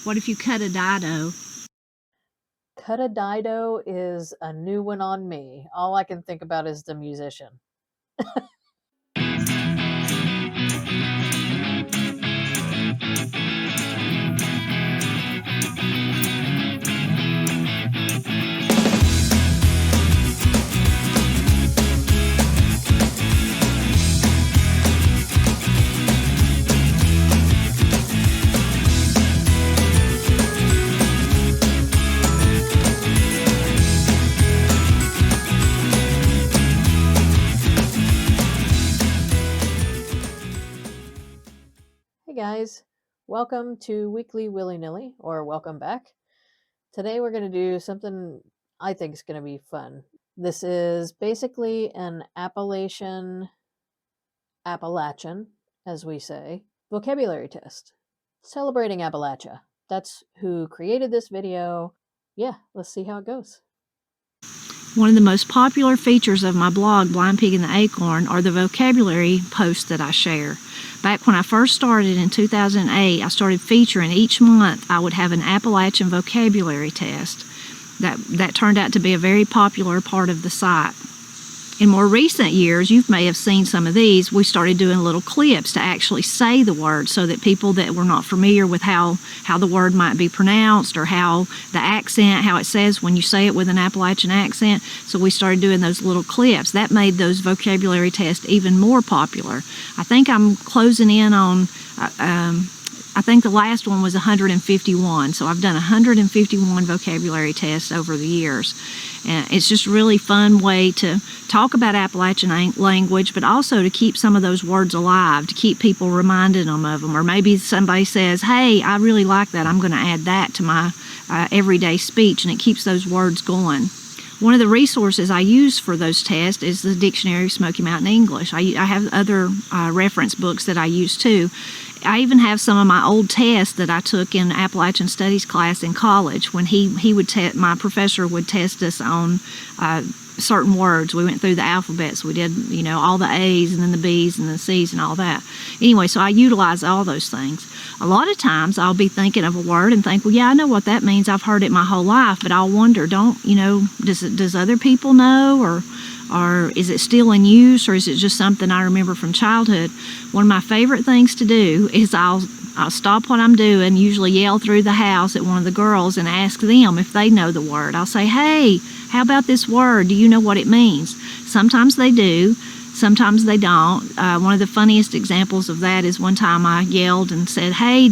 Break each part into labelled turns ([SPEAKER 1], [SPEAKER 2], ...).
[SPEAKER 1] What if you cut a dido?
[SPEAKER 2] Cut a dido is a new one on me. All I can think about is the musician. Hey guys, welcome to Weekly Willy Nilly, or welcome back. Today we're going to do something I think is going to be fun. This is basically an Appalachian, as we say, vocabulary test. Celebrating Appalachia. That's who created this video. Yeah, let's see how it goes.
[SPEAKER 1] One of the most popular features of my blog, Blind Pig and the Acorn, are the vocabulary posts that I share. Back when I first started in 2008, I started featuring each month I would have an Appalachian vocabulary test. That turned out to be a very popular part of the site. In more recent years, you may have seen some of these, we started doing little clips to actually say the word so that people that were not familiar with how the word might be pronounced or how the accent, how it says when you say it with an Appalachian accent. So we started doing those little clips. That made those vocabulary tests even more popular. I think I'm closing in on, I think the last one was 151. So I've done 151 vocabulary tests over the years. And it's just a really fun way to talk about Appalachian language, but also to keep some of those words alive, to keep people reminding them of them. Or maybe somebody says, hey, I really like that. I'm going to add that to my everyday speech, and it keeps those words going. One of the resources I use for those tests is the Dictionary of Smoky Mountain English. I have other reference books that I use too. I even have some of my old tests that I took in Appalachian Studies class in college when he would my professor would test us on certain words. We went through the alphabets. We did, all the A's and then the B's and the C's and all that. Anyway, so I utilize all those things. A lot of times I'll be thinking of a word and think, well, yeah, I know what that means. I've heard it my whole life, but I'll wonder, does other people know, or is it still in use, or is it just something I remember from childhood? One of my favorite things to do is I'll stop what I'm doing, usually yell through the house at one of the girls and ask them if they know the word. I'll say, hey, how about this word? Do you know what it means? Sometimes they do. Sometimes they don't. One of the funniest examples of that is one time I yelled and said, hey,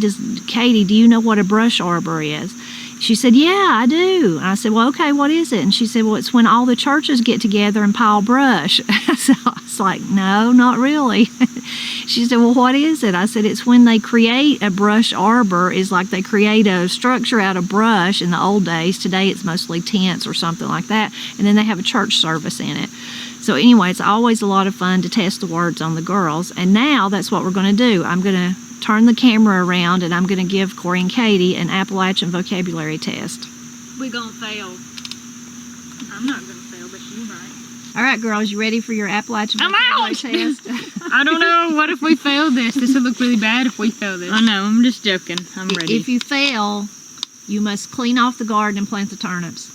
[SPEAKER 1] Katie, do you know what a brush arbor is? She said, yeah, I do. And I said, well, okay, what is it? And she said, well, it's when all the churches get together and pile brush. So I was like, no, not really. She said, well, what is it? I said, it's when they create a brush arbor. Is like they create a structure out of brush in the old days. Today it's mostly tents or something like that. And then they have a church service in it. So anyway, it's always a lot of fun to test the words on the girls. And now that's what we're going to do. I'm going to turn the camera around and I'm going to give Corey and Katie an Appalachian vocabulary test.
[SPEAKER 3] We're going to fail. I'm not going to fail, but you might.
[SPEAKER 1] All right, girls, you ready for your Appalachian vocabulary test?
[SPEAKER 3] I don't know. What if we fail this? This would look really bad if we fail this. I know. I'm just joking. I'm ready.
[SPEAKER 1] If you fail, you must clean off the garden and plant the turnips.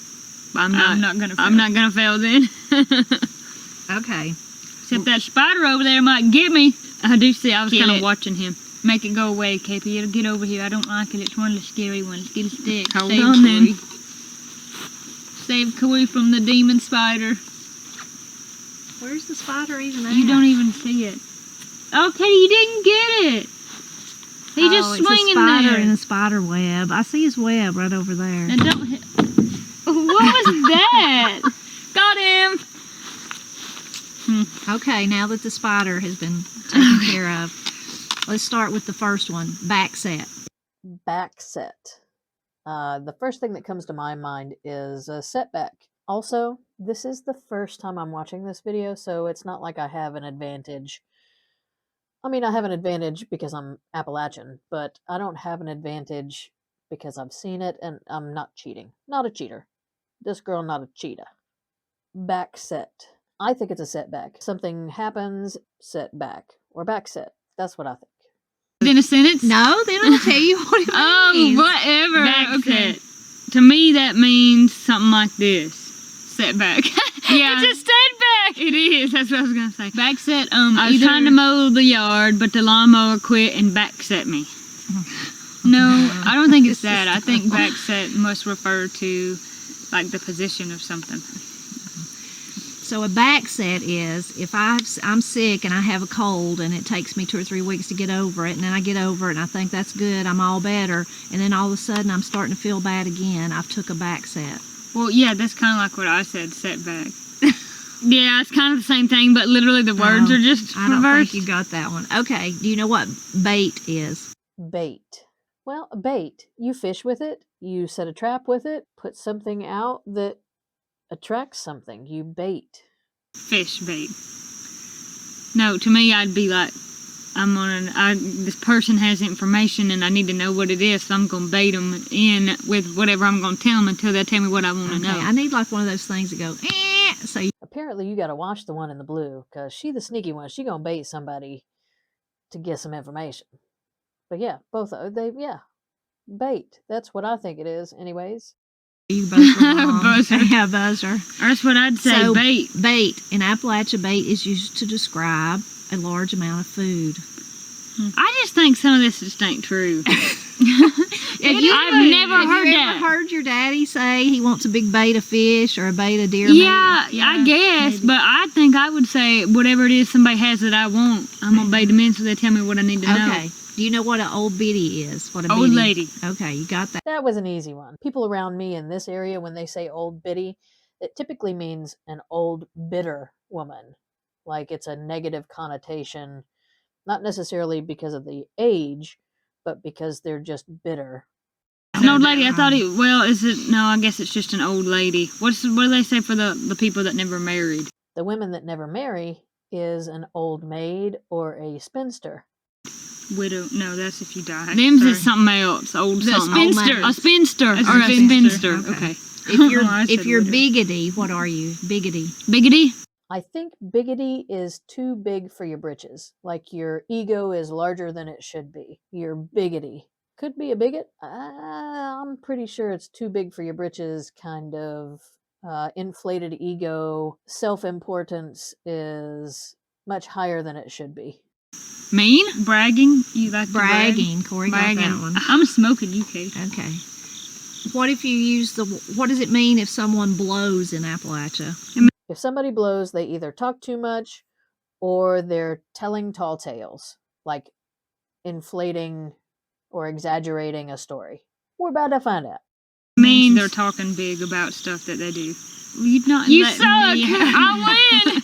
[SPEAKER 3] I'm not going to fail. I'm not going to fail then.
[SPEAKER 1] Okay.
[SPEAKER 3] Except that spider over there might get me. I do see. I was kind of watching him. Make it go away, KP. It'll get over here. I don't like it. It's one of the scary ones. Get a stick. Hold on then. Save Corey from the demon spider.
[SPEAKER 1] Where's the spider even at?
[SPEAKER 3] You don't even see it. Oh, Katie, you didn't get it. He's just swinging there.
[SPEAKER 1] It's a spider in the spider web. I see his web right over there.
[SPEAKER 3] And don't hit. What was that? Got him.
[SPEAKER 1] Okay, now that the spider has been taken care of, let's start with the first one, back set.
[SPEAKER 2] Back set. The first thing that comes to my mind is a setback. Also, this is the first time I'm watching this video, so it's not like I have an advantage. I mean, I have an advantage because I'm Appalachian, but I don't have an advantage because I've seen it and I'm not cheating. Not a cheater. This girl not a cheetah. Back set. I think it's a setback. Something happens, setback. Or back set. That's what I think.
[SPEAKER 3] In a sentence?
[SPEAKER 1] No, then I'll tell you what it means.
[SPEAKER 3] Whatever.
[SPEAKER 4] Okay.
[SPEAKER 3] To me, that means something like this. Setback.
[SPEAKER 4] Yeah.
[SPEAKER 3] It's a setback.
[SPEAKER 4] It is. That's what I was gonna say.
[SPEAKER 3] Back set. I was trying to mow the yard, but the lawnmower quit and back set me. No, I don't think it's that. I think back set must refer to like the position of something.
[SPEAKER 1] So a back set is if I'm sick and I have a cold and it takes me 2 or 3 weeks to get over it, and then I get over it and I think that's good, I'm all better, and then all of a sudden I'm starting to feel bad again, I've took a back set.
[SPEAKER 3] Well, yeah, that's kind of like what I said, setback. Yeah, it's kind of the same thing, but literally the words are just
[SPEAKER 1] I don't
[SPEAKER 3] reversed.
[SPEAKER 1] think you got that one. Okay, do you know what bait is?
[SPEAKER 2] Bait. Well, a bait. You fish with it, you set a trap with it, put something out that attracts something. You bait.
[SPEAKER 3] Fish bait. No, to me, I'd be like, this person has information and I need to know what it is, so I'm going to bait them in with whatever I'm going to tell them until they tell me what I want to know.
[SPEAKER 1] I need like one of those things that go, so
[SPEAKER 2] Apparently you got to watch the one in the blue, because she the sneaky one. She going to bait somebody to get some information. But yeah, bait. That's what I think it is anyways.
[SPEAKER 1] you both were wrong.
[SPEAKER 3] Buzzer.
[SPEAKER 1] Yeah, buzzer.
[SPEAKER 3] That's what I'd say,
[SPEAKER 1] So,
[SPEAKER 3] bait.
[SPEAKER 1] Bait. In Appalachia, bait is used to describe a large amount of food.
[SPEAKER 3] I just think some of this just ain't true. I've never heard
[SPEAKER 1] Have you
[SPEAKER 3] that.
[SPEAKER 1] ever heard your daddy say he wants a big bait of fish or a bait of deer
[SPEAKER 3] Yeah,
[SPEAKER 1] meat?
[SPEAKER 3] I guess,
[SPEAKER 1] maybe.
[SPEAKER 3] but I think I would say whatever it is somebody has that I want, I'm going to bait them in so they tell me what I need to know.
[SPEAKER 1] Okay. Do you know what an old biddy is? What a
[SPEAKER 3] Old
[SPEAKER 1] biddy?
[SPEAKER 3] lady.
[SPEAKER 1] Okay, you got that.
[SPEAKER 2] That was an easy one. People around me in this area, when they say old biddy, it typically means an old bitter woman. Like it's a negative connotation, not necessarily because of the age, but because they're just bitter.
[SPEAKER 3] An old lady, I thought I guess it's just an old lady. What do they say for the people that never married?
[SPEAKER 2] The women that never marry is an old maid or a spinster.
[SPEAKER 3] Widow? No, that's if you die. Them's is something else. Old something.
[SPEAKER 1] spinster.
[SPEAKER 3] A spinster.
[SPEAKER 1] A
[SPEAKER 3] Or a
[SPEAKER 1] spinster.
[SPEAKER 3] spinster. Okay.
[SPEAKER 1] If you're biggity, what are you? Biggity.
[SPEAKER 3] Biggity?
[SPEAKER 2] I think biggity is too big for your britches. Like your ego is larger than it should be. You're biggity. Could be a bigot. I'm pretty sure it's too big for your britches, kind of inflated ego. Self-importance is much higher than it should be.
[SPEAKER 3] Mean? Bragging? You like to brag?
[SPEAKER 1] Bragging. Corey got that one.
[SPEAKER 3] I'm smoking you, Katie.
[SPEAKER 1] Okay. What if you use what does it mean if someone blows in Appalachia?
[SPEAKER 2] If somebody blows, they either talk too much or they're telling tall tales, like inflating or exaggerating a story. We're about to find out.
[SPEAKER 3] Means they're talking big about stuff that they do. You suck! I win!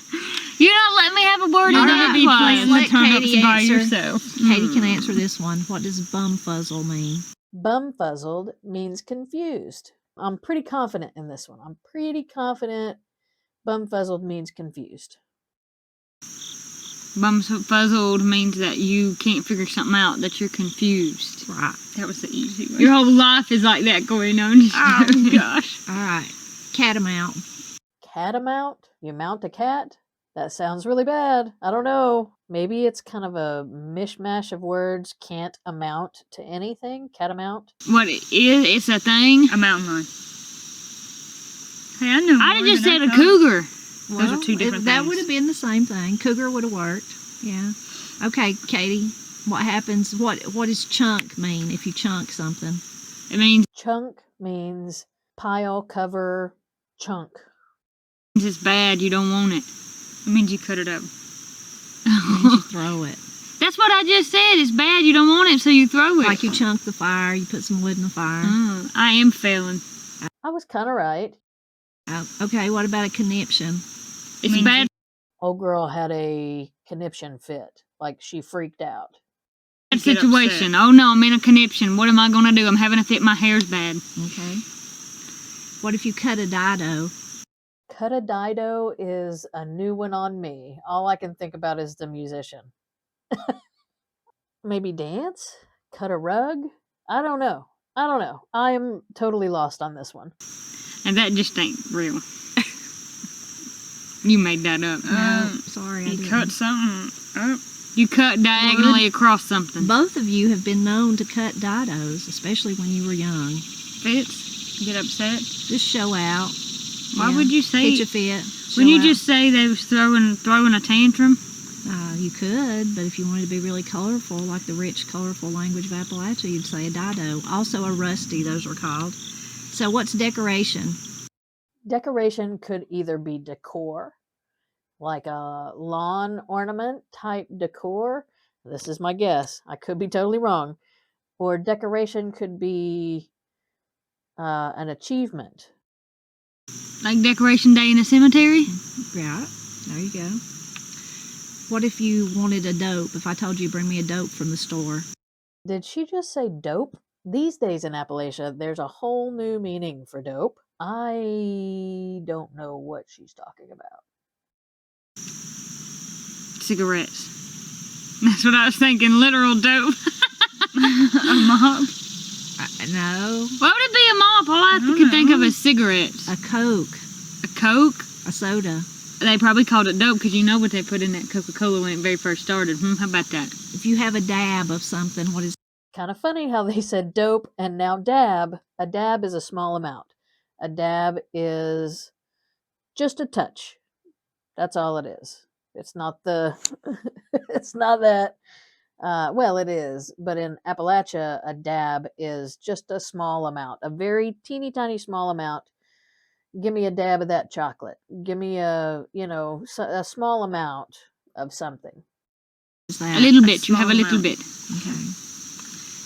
[SPEAKER 3] You don't let me have a word in
[SPEAKER 1] All
[SPEAKER 3] that
[SPEAKER 1] right,
[SPEAKER 3] be
[SPEAKER 1] well,
[SPEAKER 3] playing
[SPEAKER 1] let
[SPEAKER 3] the turnips
[SPEAKER 1] Katie
[SPEAKER 3] by
[SPEAKER 1] answer.
[SPEAKER 3] yourself.
[SPEAKER 1] Katie can answer this one. What does bumfuzzle mean?
[SPEAKER 2] Bumfuzzled means confused. I'm pretty confident in this one. I'm pretty confident bumfuzzled means confused.
[SPEAKER 3] Bumfuzzled means that you can't figure something out, that you're confused.
[SPEAKER 1] Right.
[SPEAKER 3] That was the easy one. Your whole life is like that going on. Oh, gosh.
[SPEAKER 1] All right. Catamount.
[SPEAKER 2] Catamount? You mount a cat? That sounds really bad. I don't know. Maybe it's kind of a mishmash of words. Can't amount to anything. Catamount.
[SPEAKER 3] What it is, it's a thing. A mountain lion. Hey, I know. I just said a cougar. Those are two different
[SPEAKER 1] That
[SPEAKER 3] things.
[SPEAKER 1] would have been the same thing. Cougar would have worked. Yeah. Okay, Katie. What happens? What does chunk mean if you chunk something?
[SPEAKER 3] It means
[SPEAKER 2] Chunk means pile, cover, chunk.
[SPEAKER 3] it's bad. You don't want it. It means you cut it up.
[SPEAKER 1] It means you throw it.
[SPEAKER 3] That's what I just said. It's bad. You don't want it, so you throw it.
[SPEAKER 1] Like you chunk the fire. You put some wood in the fire.
[SPEAKER 3] I am failing.
[SPEAKER 2] I was kind of right.
[SPEAKER 1] Okay, what about a conniption?
[SPEAKER 3] It's bad.
[SPEAKER 2] Old girl had a conniption fit. Like she freaked out.
[SPEAKER 3] Bad situation. Oh no, I'm in a conniption. What am I going to do? I'm having a fit. My hair's bad.
[SPEAKER 1] Okay. What if you cut a dido?
[SPEAKER 2] Cut a dido is a new one on me. All I can think about is the musician. Maybe dance? Cut a rug? I don't know. I am totally lost on this one.
[SPEAKER 3] And that just ain't real. You made that up.
[SPEAKER 1] No, sorry, I
[SPEAKER 3] You
[SPEAKER 1] didn't.
[SPEAKER 3] cut something up. You cut diagonally across something.
[SPEAKER 1] Both of you have been known to cut didos, especially when you were young.
[SPEAKER 3] Fits? Get upset?
[SPEAKER 1] Just show out.
[SPEAKER 3] Why would you say...
[SPEAKER 1] Pitch a fit.
[SPEAKER 3] When you
[SPEAKER 1] show
[SPEAKER 3] just say they was throwing a tantrum?
[SPEAKER 1] You could, but if you wanted to be really colorful, like the rich, colorful language of Appalachia, you'd say a dido. Also a rusty, those are called. So what's decoration?
[SPEAKER 2] Decoration could either be decor, like a lawn ornament type decor. This is my guess. I could be totally wrong. Or decoration could be an achievement.
[SPEAKER 3] Like Decoration Day in a cemetery?
[SPEAKER 1] Yeah, there you go. What if you wanted a dope? If I told you bring me a dope from the store?
[SPEAKER 2] Did she just say dope? These days in Appalachia, there's a whole new meaning for dope. I don't know what she's talking about.
[SPEAKER 3] Cigarettes. That's what I was thinking. Literal dope. A mop.
[SPEAKER 1] No.
[SPEAKER 3] What would it be a mop? All I could think of is cigarettes.
[SPEAKER 1] A Coke.
[SPEAKER 3] A Coke?
[SPEAKER 1] A soda.
[SPEAKER 3] They probably called it dope because you know what they put in that Coca-Cola when it very first started. How about that?
[SPEAKER 1] If you have a dab of something, what is...
[SPEAKER 2] Kind of funny how they said dope and now dab. A dab is a small amount. A dab is just a touch. That's all it is. It's not the... it's not that... well, it is. But in Appalachia, a dab is just a small amount. A very teeny tiny small amount. Give me a dab of that chocolate. Give me a small amount of something.
[SPEAKER 3] A little bit. You have a little bit.
[SPEAKER 1] Okay.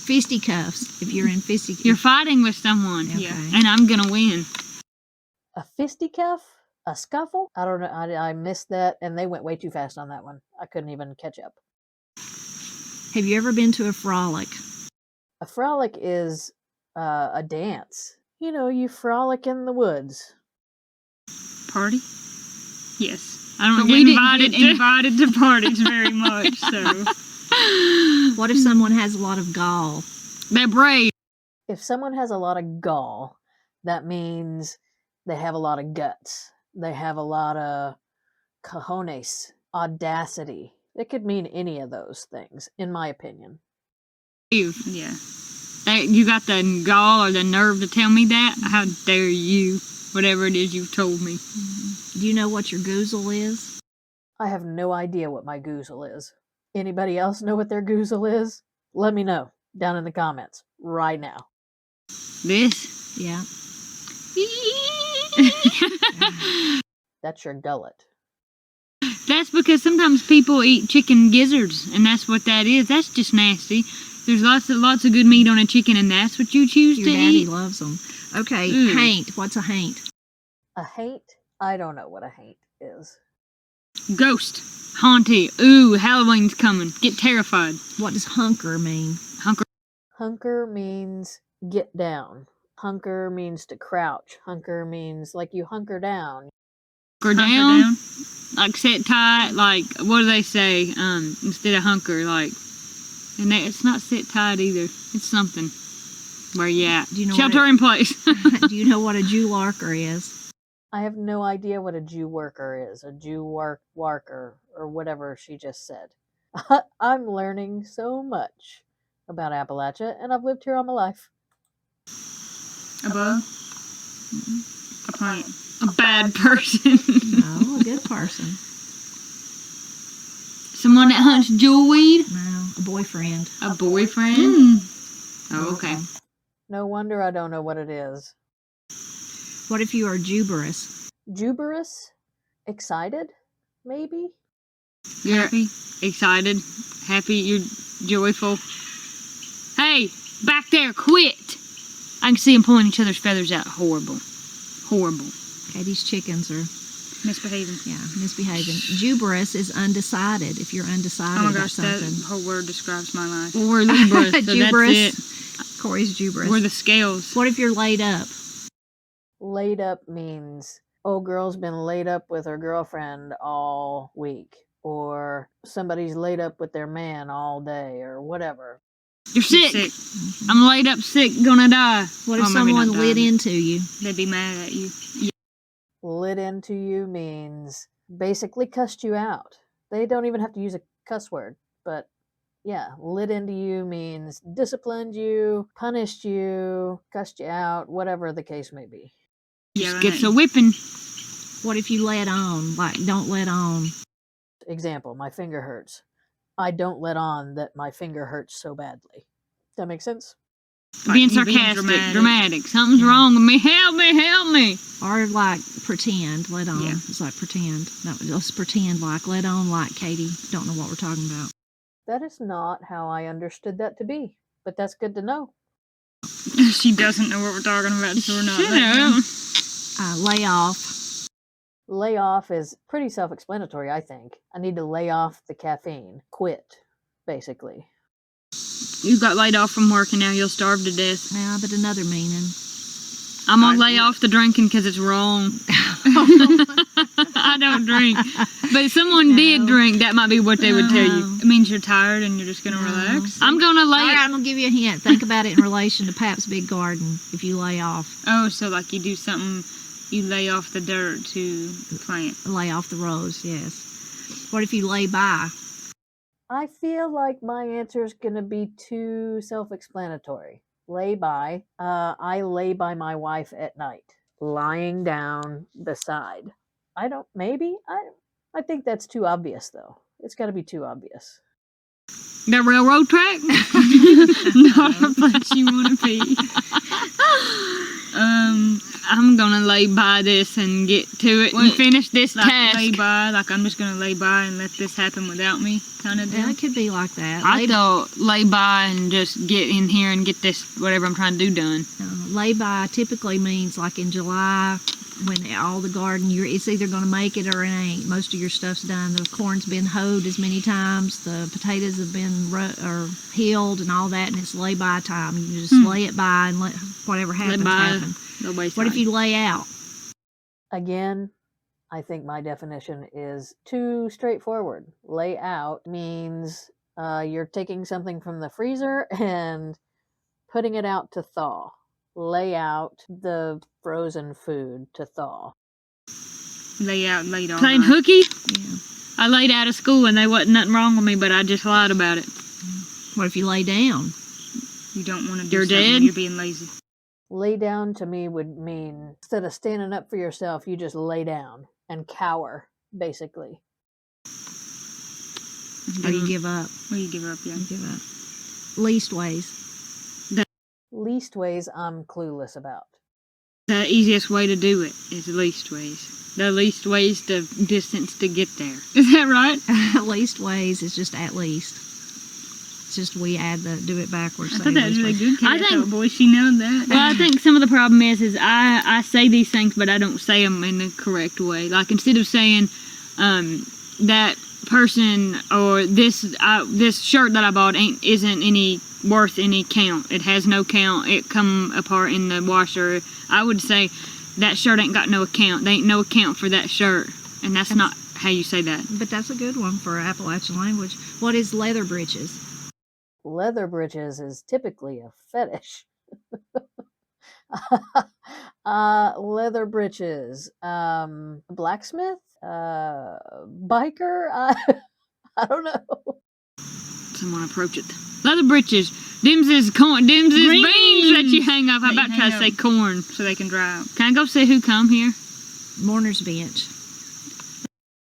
[SPEAKER 1] Fisticuffs. If you're in fisticuffs.
[SPEAKER 3] You're fighting with someone.
[SPEAKER 1] Okay.
[SPEAKER 3] Yeah. And I'm going to win.
[SPEAKER 2] A fisticuff? A scuffle? I don't know. I missed that, and they went way too fast on that one. I couldn't even catch up.
[SPEAKER 1] Have you ever been to a frolic?
[SPEAKER 2] A frolic is a dance. You know, you frolic in the woods.
[SPEAKER 3] Party? Yes. I don't get invited to parties very much, so.
[SPEAKER 1] What if someone has a lot of gall?
[SPEAKER 3] They're brave.
[SPEAKER 2] If someone has a lot of gall, that means they have a lot of guts. They have a lot of cojones, audacity. It could mean any of those things, in my opinion.
[SPEAKER 3] Yeah. You got the gall or the nerve to tell me that? How dare you? Whatever it is you've told me.
[SPEAKER 1] Mm-hmm. Do you know what your goozle is?
[SPEAKER 2] I have no idea what my goozle is. Anybody else know what their goozle is? Let me know down in the comments right now.
[SPEAKER 3] This?
[SPEAKER 1] Yeah.
[SPEAKER 2] That's your gullet.
[SPEAKER 3] That's because sometimes people eat chicken gizzards, and that's what that is. That's just nasty. There's lots of good meat on a chicken, and that's what you choose to eat.
[SPEAKER 1] Your daddy loves them. Okay, haint. What's a haint?
[SPEAKER 2] A haint? I don't know what a haint is.
[SPEAKER 3] Ghost. Haunty. Ooh, Halloween's coming. Get terrified.
[SPEAKER 1] What does hunker mean?
[SPEAKER 2] Hunker means get down. Hunker means to crouch. Hunker means like you hunker down.
[SPEAKER 3] Hunker down? Like sit tight, like, what do they say? Instead of hunker, like, and it's not sit tight either. It's something. Where you at?
[SPEAKER 1] Do you know
[SPEAKER 3] Shelter in place.
[SPEAKER 1] Do you know what a Jew larker is?
[SPEAKER 2] I have no idea what a Jew worker is. A Jew worker, or whatever she just said. I'm learning so much about Appalachia, and I've lived here all my life.
[SPEAKER 3] Above? A plant. A bad person.
[SPEAKER 1] No, a good person.
[SPEAKER 3] Someone that hunts jewelweed?
[SPEAKER 1] No, a boyfriend.
[SPEAKER 3] A boyfriend? Oh, okay.
[SPEAKER 2] No wonder I don't know what it is.
[SPEAKER 1] What if you are juberous?
[SPEAKER 2] Juberous? Excited? Maybe?
[SPEAKER 3] You're happy? Excited? Happy? You're joyful? Hey! Back there! Quit! I can see them pulling each other's feathers out. Horrible. Horrible.
[SPEAKER 1] Okay, these chickens are...
[SPEAKER 3] Misbehaving.
[SPEAKER 1] Yeah, misbehaving. Juberous is undecided, if you're undecided about something.
[SPEAKER 3] That whole word describes my life. Well, we're Libras, so
[SPEAKER 1] Juberous.
[SPEAKER 3] That's it.
[SPEAKER 1] Corey's juberous.
[SPEAKER 3] We're the scales.
[SPEAKER 1] What if you're laid up?
[SPEAKER 2] Laid up means, oh, girl's been laid up with her girlfriend all week. Or somebody's laid up with their man all day, or whatever.
[SPEAKER 3] You're sick. Mm-hmm. I'm laid up sick, gonna die.
[SPEAKER 1] What if someone lit into you?
[SPEAKER 3] They'd be mad at you. Yeah.
[SPEAKER 2] Lit into you means basically cussed you out. They don't even have to use a cuss word. But yeah, lit into you means disciplined you, punished you, cussed you out, whatever the case may be.
[SPEAKER 3] Just gets a whipping.
[SPEAKER 1] What if you let on? Like, don't let on.
[SPEAKER 2] Example, my finger hurts. I don't let on that my finger hurts so badly. Does that make sense?
[SPEAKER 3] Being sarcastic, dramatic. Something's wrong with me. Help me, help me.
[SPEAKER 1] Or like pretend, let on.
[SPEAKER 3] Yeah.
[SPEAKER 1] It's like pretend. No, just pretend like let on like Katie. Don't know what we're talking about.
[SPEAKER 2] That is not how I understood that to be, but that's good to know.
[SPEAKER 3] She doesn't know what we're talking about, so we're not.
[SPEAKER 1] Lay off.
[SPEAKER 2] Lay off is pretty self-explanatory, I think. I need to lay off the caffeine. Quit, basically.
[SPEAKER 3] You got laid off from work and now you'll starve to death.
[SPEAKER 1] Yeah, but another meaning.
[SPEAKER 3] I'm gonna lay off the drinking because it's wrong. I don't drink. But if someone did drink, that might be what they would tell you. It means you're tired and you're just gonna relax. I'm gonna lay.
[SPEAKER 1] All right, I'm gonna give you a hint. Think about it in relation to Pap's Big Garden. If you lay off.
[SPEAKER 3] Oh, so like you do something, you lay off the dirt to plant.
[SPEAKER 1] Lay off the rows, yes. What if you lay by?
[SPEAKER 2] I feel like my answer is going to be too self-explanatory. Lay by. I lay by my wife at night, lying down beside. I think that's too obvious, though. It's got to be too obvious.
[SPEAKER 3] The railroad track? Not a place you want to be. I'm gonna lay by this and get to it and finish this task. Lay by, like I'm just gonna lay by and let this happen without me, kind of deal.
[SPEAKER 1] Yeah, it could be like that.
[SPEAKER 3] I thought lay by and just get in here and get this, whatever I'm trying to do, done.
[SPEAKER 1] Lay by typically means like in July, when all the garden, it's either going to make it or it ain't. Most of your stuff's done. The corn's been hoed as many times. The potatoes have been healed and all that, and it's lay by time. You just lay it by and let whatever happens happen. What if you lay out?
[SPEAKER 2] Again, I think my definition is too straightforward. Lay out means you're taking something from the freezer and putting it out to thaw. Lay out the frozen food to thaw.
[SPEAKER 3] Lay out, laid on. Playing hooky?
[SPEAKER 1] Yeah.
[SPEAKER 3] I laid out of school and there wasn't nothing wrong with me, but I just lied about it.
[SPEAKER 1] What if you lay down?
[SPEAKER 3] You don't want to do something. Dead? You're being lazy.
[SPEAKER 2] Lay down to me would mean instead of standing up for yourself, you just lay down and cower, basically.
[SPEAKER 1] Or you give up.
[SPEAKER 3] Or you give up, yeah.
[SPEAKER 1] You give up. Least ways.
[SPEAKER 2] Least ways I'm clueless about.
[SPEAKER 3] The easiest way to do it is least ways. The least ways to distance to get there. Is that right?
[SPEAKER 1] Least ways is just at least. It's just we do it backwards.
[SPEAKER 3] I thought that was really good. I think, boy, she knows that. Well, I think some of the problem is I say these things, but I don't say them in the correct way. Like instead of saying that person or this shirt that I bought isn't any worth any count. It has no count. It come apart in the washer. I would say that shirt ain't got no account. There ain't no account for that shirt, and that's not how you say that.
[SPEAKER 1] But that's a good one for Appalachian language. What is leather breeches?
[SPEAKER 2] Leather breeches is typically a fetish. Leather breeches. Blacksmith? Biker? I don't know.
[SPEAKER 3] Someone approach it. Leather breeches. Dims is corn. Dims is beans that you hang off. I'm about to try to say corn so they can dry out. Can I go see who come here?
[SPEAKER 1] Mourner's bench.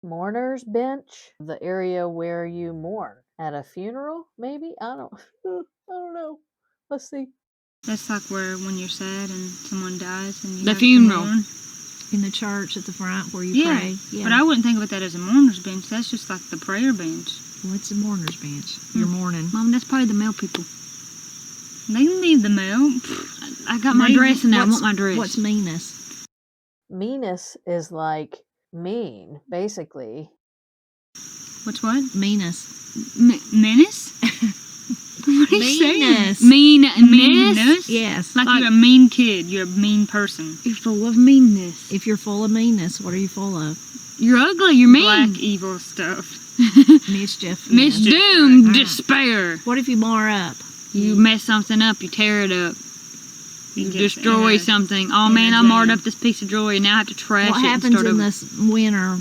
[SPEAKER 2] Mourner's bench? The area where you mourn. At a funeral, maybe? I don't know. Let's see.
[SPEAKER 3] That's like when you're sad and someone dies and you the funeral.
[SPEAKER 1] In the church at the front where you pray. Yeah.
[SPEAKER 3] But I wouldn't think of that as a mourner's bench. That's just like the prayer bench.
[SPEAKER 1] Well, it's a mourner's bench. You're mourning.
[SPEAKER 3] Mom, that's probably the male people. They can leave the mail. I got my dress and I want my dress.
[SPEAKER 1] What's meanness?
[SPEAKER 2] Meanness is like mean, basically.
[SPEAKER 3] What's what?
[SPEAKER 1] Meanness.
[SPEAKER 3] Menace? What are you
[SPEAKER 1] meanness.
[SPEAKER 3] Saying? Meanness?
[SPEAKER 1] Yes.
[SPEAKER 3] Like you're a mean kid. You're a mean person. You're full of meanness.
[SPEAKER 1] If you're full of meanness, what are you full of?
[SPEAKER 3] You're ugly. You're mean. Black, evil stuff.
[SPEAKER 1] Mischief.
[SPEAKER 3] Misdoom. Despair.
[SPEAKER 1] What if you mar up?
[SPEAKER 3] You mess something up. You tear it up. You destroy something. Oh man, I marred up this piece of jewelry and now I have to trash
[SPEAKER 1] What
[SPEAKER 3] it and
[SPEAKER 1] happens
[SPEAKER 3] start
[SPEAKER 1] in
[SPEAKER 3] over.
[SPEAKER 1] this winter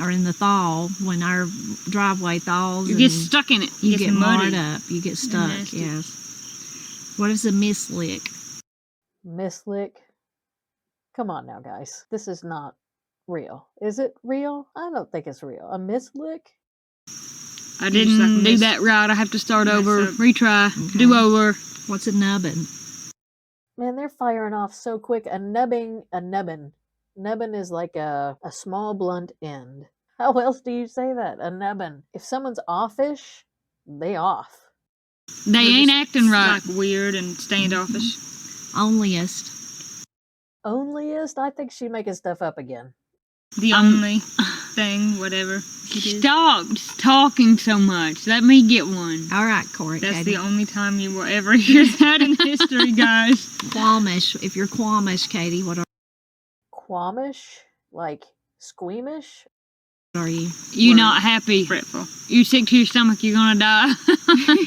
[SPEAKER 1] or in the thaw when our driveway thaws?
[SPEAKER 3] You get stuck in it.
[SPEAKER 1] You
[SPEAKER 3] It
[SPEAKER 1] get
[SPEAKER 3] gets
[SPEAKER 1] marred
[SPEAKER 3] muddy.
[SPEAKER 1] up. You get stuck.
[SPEAKER 3] nasty.
[SPEAKER 1] Yes. What is a mislick?
[SPEAKER 2] Mislick. Come on now, guys. This is not real. Is it real? I don't think it's real. A mislick?
[SPEAKER 3] I didn't do that right. I have to start over, retry, do over.
[SPEAKER 1] What's a nubbin?
[SPEAKER 2] Man, they're firing off so quick. A nubbin. Nubbin is like a small blunt end. How else do you say that? A nubbin. If someone's offish, they off.
[SPEAKER 3] They ain't acting right. Like weird and standoffish.
[SPEAKER 1] Onlyest.
[SPEAKER 2] Onlyest? I think she's making stuff up again.
[SPEAKER 3] The only thing, whatever. Stop talking so much. Let me get one.
[SPEAKER 1] All right, Corey.
[SPEAKER 3] That's
[SPEAKER 1] Katie.
[SPEAKER 3] the only time you will ever hear that in history, guys.
[SPEAKER 1] Qualmish. If you're qualmish, Katie, what
[SPEAKER 2] Qualmish? Like squeamish?
[SPEAKER 1] are you?
[SPEAKER 3] You're not happy. Fretful. You're sick to your stomach, you're gonna die.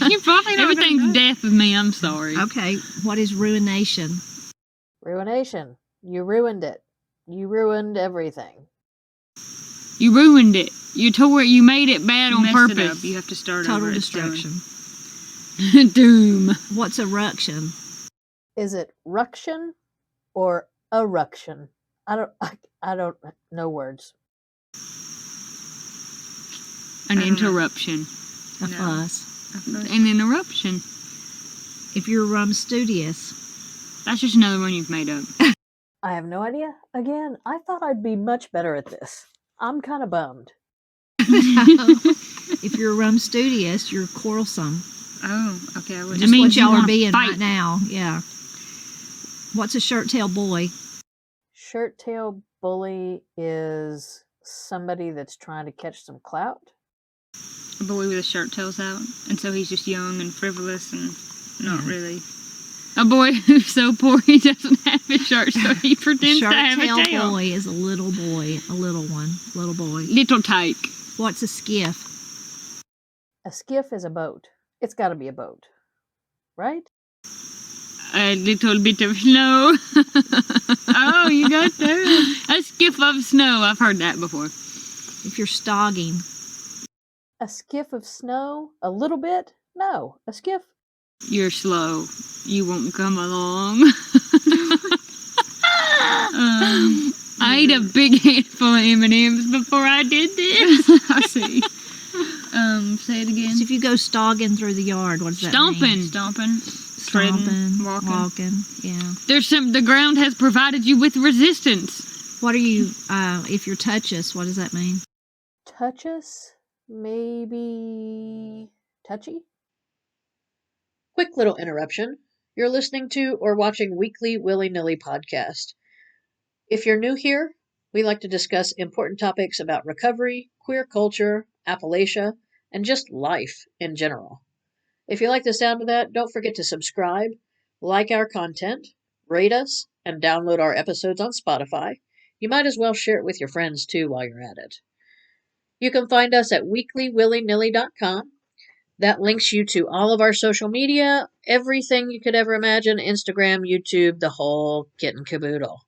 [SPEAKER 3] You probably not. Everything's death with me, I'm sorry.
[SPEAKER 1] Okay. What is ruination?
[SPEAKER 2] Ruination. You ruined it. You ruined everything.
[SPEAKER 3] You ruined it. You tore it. You made it bad on purpose. You have to start
[SPEAKER 1] Total
[SPEAKER 3] over.
[SPEAKER 1] destruction.
[SPEAKER 3] Doom.
[SPEAKER 1] What's eruction?
[SPEAKER 2] Is it ruction or eruction? I don't know words.
[SPEAKER 3] An interruption.
[SPEAKER 1] A fuss.
[SPEAKER 3] An interruption.
[SPEAKER 1] If you're rumstudious.
[SPEAKER 3] That's just another one you've made up.
[SPEAKER 2] I have no idea. Again, I thought I'd be much better at this. I'm kind of bummed.
[SPEAKER 1] If you're rumstudious, you're quarrelsome.
[SPEAKER 3] Oh, okay.
[SPEAKER 1] Just what y'all are being right now. Yeah. What's a shirt-tail boy?
[SPEAKER 2] Shirt-tail bully is somebody that's trying to catch some clout.
[SPEAKER 3] A boy with his shirt tails out, and so he's just young and frivolous and not really. A boy who's so poor he doesn't have his shirt, so he pretends to have a tail.
[SPEAKER 1] Shirt-tail boy is a little boy, a little one, little boy.
[SPEAKER 3] Little tyke.
[SPEAKER 1] What's a skiff?
[SPEAKER 2] A skiff is a boat. It's got to be a boat, right?
[SPEAKER 3] A little bit of snow. Oh, you got that. A skiff of snow. I've heard that before.
[SPEAKER 1] If you're stogging.
[SPEAKER 2] A skiff of snow? A little bit? No, a skiff.
[SPEAKER 3] You're slow. You won't come along. I ate a big handful of M&Ms before I did this. I see. Say it again.
[SPEAKER 1] So if you go stogging through the yard, what does that mean?
[SPEAKER 3] Stomping.
[SPEAKER 1] Treading,
[SPEAKER 3] walking.
[SPEAKER 1] Yeah.
[SPEAKER 3] The ground has provided you with resistance.
[SPEAKER 1] What are you, if you're touchous, what does that mean?
[SPEAKER 2] Touchous? Maybe touchy? Quick little interruption. You're listening to or watching Weekly Willy-Nilly Podcast. If you're new here, we like to discuss important topics about recovery, queer culture, Appalachia, and just life in general. If you like the sound of that, don't forget to subscribe, like our content, rate us, and download our episodes on Spotify. You might as well share it with your friends too while you're at it. You can find us at weeklywillynilly.com. That links you to all of our social media, everything you could ever imagine, Instagram, YouTube, the whole kit and caboodle.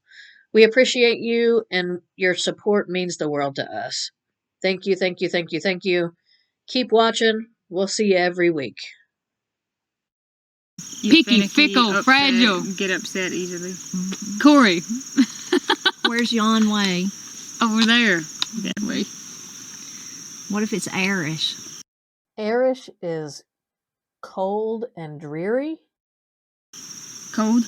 [SPEAKER 2] We appreciate you, and your support means the world to us. Thank you, thank you, thank you, thank you. Keep watching. We'll see you every week.
[SPEAKER 3] Picky, fickle, fragile. Get upset easily. Mm-hmm. Corey.
[SPEAKER 1] Where's yon way?
[SPEAKER 3] Over there. That way.
[SPEAKER 1] What if it's airish?
[SPEAKER 2] Airish is cold and dreary.
[SPEAKER 3] Cold?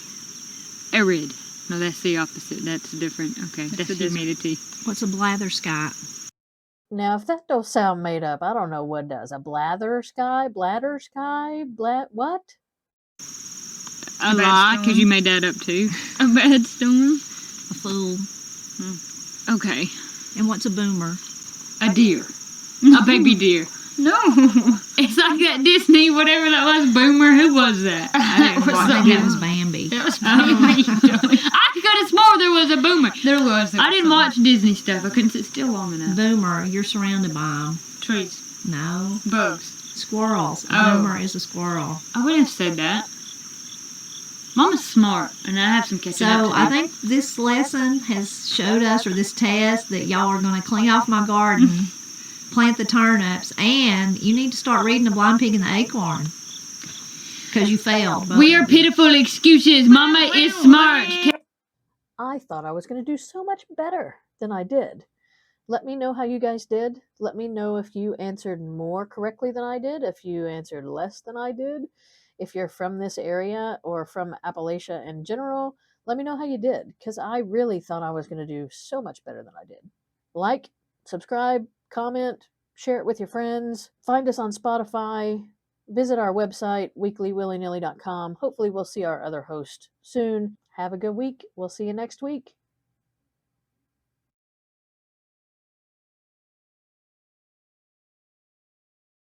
[SPEAKER 3] Arid. No, that's the opposite. That's different. Okay, that's humidity.
[SPEAKER 1] What's a blatherskite?
[SPEAKER 2] Now, if that don't sound made up, I don't know what does. A blather sky? What?
[SPEAKER 3] A lie, because you made that up too. A bad storm?
[SPEAKER 1] A fool.
[SPEAKER 3] Okay.
[SPEAKER 1] And what's a boomer?
[SPEAKER 3] A deer.
[SPEAKER 1] No.
[SPEAKER 3] A baby deer. No. It's like that Disney, whatever that was, Boomer. Who was that?
[SPEAKER 1] I think it was Bambi.
[SPEAKER 3] That was Bambi. I could have swore there was a Boomer. There was. I didn't watch Disney stuff. I couldn't sit still long enough.
[SPEAKER 1] Boomer, you're surrounded by them.
[SPEAKER 3] Trees.
[SPEAKER 1] No.
[SPEAKER 3] Bugs.
[SPEAKER 1] Squirrels. A boomer is a squirrel.
[SPEAKER 3] I wouldn't have said that. Mama's smart, and I have some catching up
[SPEAKER 1] So
[SPEAKER 3] to
[SPEAKER 1] I
[SPEAKER 3] do.
[SPEAKER 1] think this lesson has showed us, or this test, that y'all are going to clean off my garden, plant the turnips, and you need to start reading The Blind Pig and the Acorn. Because you failed.
[SPEAKER 3] We are pitiful excuses. Mama is smart.
[SPEAKER 2] I thought I was going to do so much better than I did. Let me know how you guys did. Let me know if you answered more correctly than I did, if you answered less than I did. If you're from this area or from Appalachia in general, let me know how you did, because I really thought I was going to do so much better than I did. Like, subscribe, comment, share it with your friends. Find us on Spotify. Visit our website, weeklywillynilly.com. Hopefully we'll see our other host soon. Have a good week. We'll see you next week.